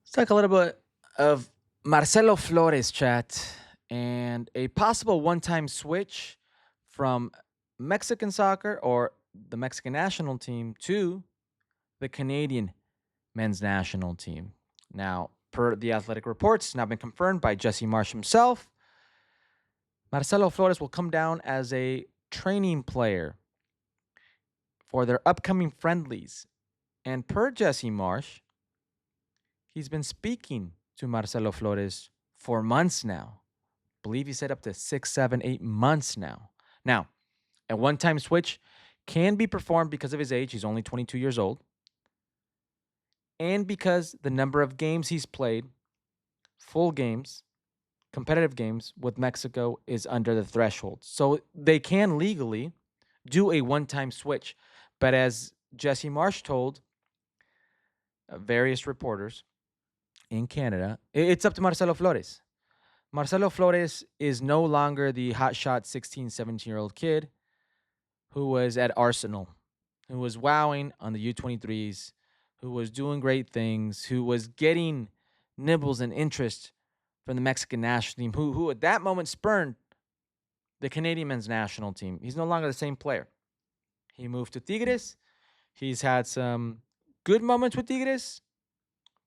Let's talk a little bit of Marcelo Flores, chat, and a possible one time switch from Mexican soccer or the Mexican national team to the Canadian men's national team. Now, per the athletic reports, now been confirmed by Jesse Marsh himself, Marcelo Flores will come down as a training player for their upcoming friendlies. And per Jesse Marsh, he's been speaking to Marcelo Flores for months now. Believe he said up to 6, 7, 8 months now. Now, a one time switch can be performed because of his age. He's only 22 years old. And because the number of games he's played, full games, competitive games with Mexico is under the threshold. So they can legally do a one time switch. But as Jesse Marsh told various reporters in Canada, it's up to Marcelo Flores. Marcelo Flores is no longer the hotshot 16, 17-year-old kid who was at Arsenal, who was wowing on the U23s, who was doing great things, who was getting nibbles and interest from the Mexican national team, who at that moment spurned the Canadian men's national team. He's no longer the same player. He moved to Tigres. He's had some good moments with Tigres,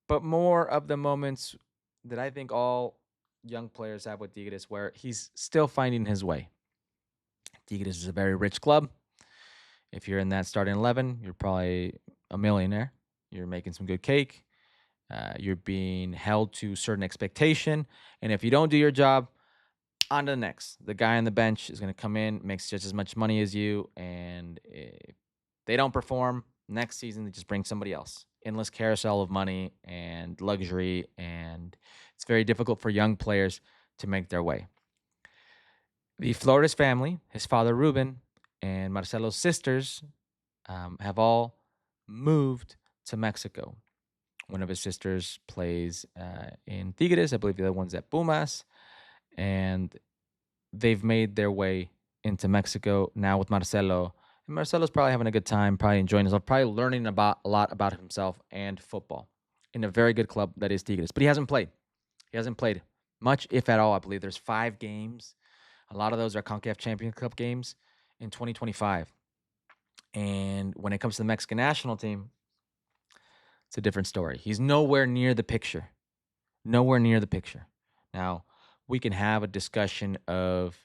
but more of the moments that I think all young players have with Tigres where he's still finding his way. Tigres is a very rich club. If you're in that starting 11, you're probably a millionaire. You're making some good cake. You're being held to certain expectation. And if you don't do your job, on to the next. The guy on the bench is going to come in, makes just as much money as you. And if they don't perform next season, they just bring somebody else. Endless carousel of money and luxury. And it's very difficult for young players to make their way. The Flores family, his father Ruben, and Marcelo's sisters have all moved to Mexico. One of his sisters plays in Tigres. I believe the other one's at Pumas. And they've made their way into Mexico now with Marcelo. And Marcelo's probably having a good time, probably enjoying himself, probably learning about a lot about himself and football in a very good club that is Tigres. But he hasn't played. He hasn't played much, if at all. I believe there's 5 games. A lot of those are CONCACAF Champions Cup games in 2025. And when it comes to the Mexican national team, it's a different story. He's nowhere near the picture. Nowhere near the picture. Now, we can have a discussion of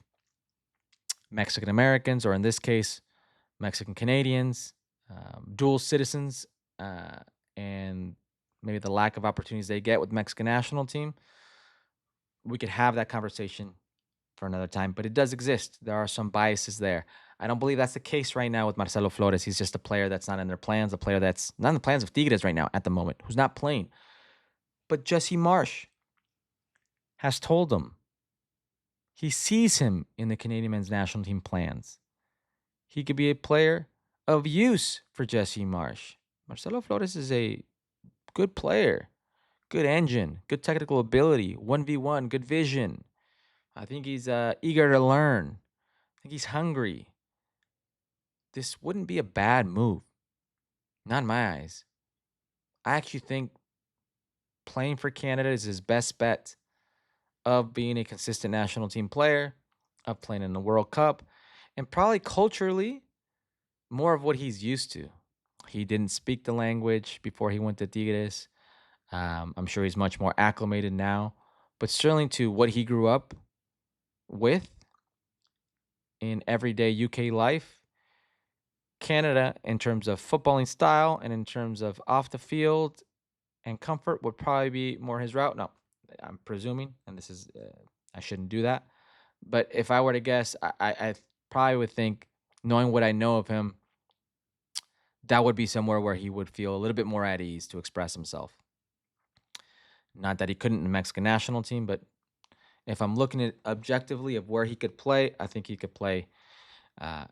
Mexican Americans, or in this case, Mexican Canadians, dual citizens, and maybe the lack of opportunities they get with Mexican national team. We could have that conversation for another time, but it does exist. There are some biases there. I don't believe that's the case right now with Marcelo Flores. He's just a player that's not in their plans, a player that's not in the plans of Tigres right now at the moment, who's not playing. But Jesse Marsh has told him he sees him in the Canadian men's national team plans. He could be a player of use for Jesse Marsh. Marcelo Flores is a good player, good engine, good technical ability, 1v1, good vision. I think he's eager to learn. I think he's hungry. This wouldn't be a bad move. Not in my eyes. I actually think playing for Canada is his best bet of being a consistent national team player, of playing in the World Cup, and probably culturally more of what he's used to. He didn't speak the language before he went to Tigres. I'm sure he's much more acclimated now, but certainly to what he grew up with in everyday UK life, Canada, in terms of footballing style and in terms of off the field and comfort, would probably be more his route. No, I'm presuming, and this is, I shouldn't do that. But if I were to guess, I probably would think, knowing what I know of him, that would be somewhere where he would feel a little bit more at ease to express himself. Not that he couldn't in the Mexican national team, but if I'm looking at objectively of where he could play, I think he could play uh,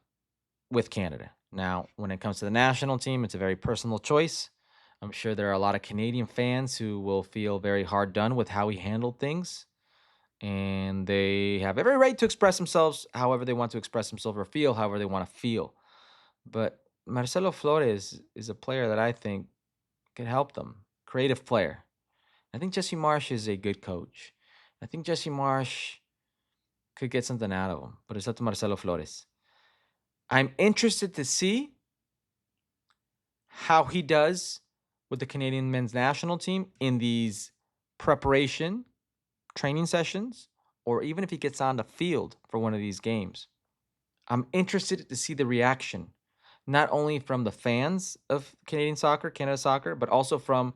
with Canada. Now, when it comes to the national team, it's a very personal choice. I'm sure there are a lot of Canadian fans who will feel very hard done with how he handled things. And they have every right to express themselves however they want to express themselves or feel however they want to feel. But Marcelo Flores is a player that I think could help them. Creative player. I think Jesse Marsh is a good coach. I think Jesse Marsh could get something out of him, but it's up to Marcelo Flores. I'm interested to see how he does with the Canadian men's national team in these preparation training sessions, or even if he gets on the field for one of these games. I'm interested to see the reaction, not only from the fans of Canadian soccer, Canada soccer, but also from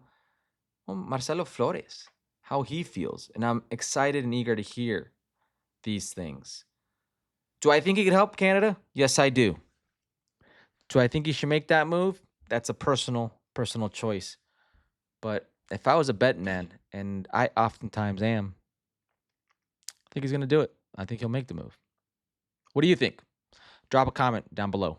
Marcelo Flores, how he feels. And I'm excited and eager to hear these things. Do I think he could help Canada? Yes, I do. Do I think he should make that move? That's a personal choice. But if I was a betting man, and I oftentimes am, I think he's going to do it. I think he'll make the move. What do you think? Drop a comment down below.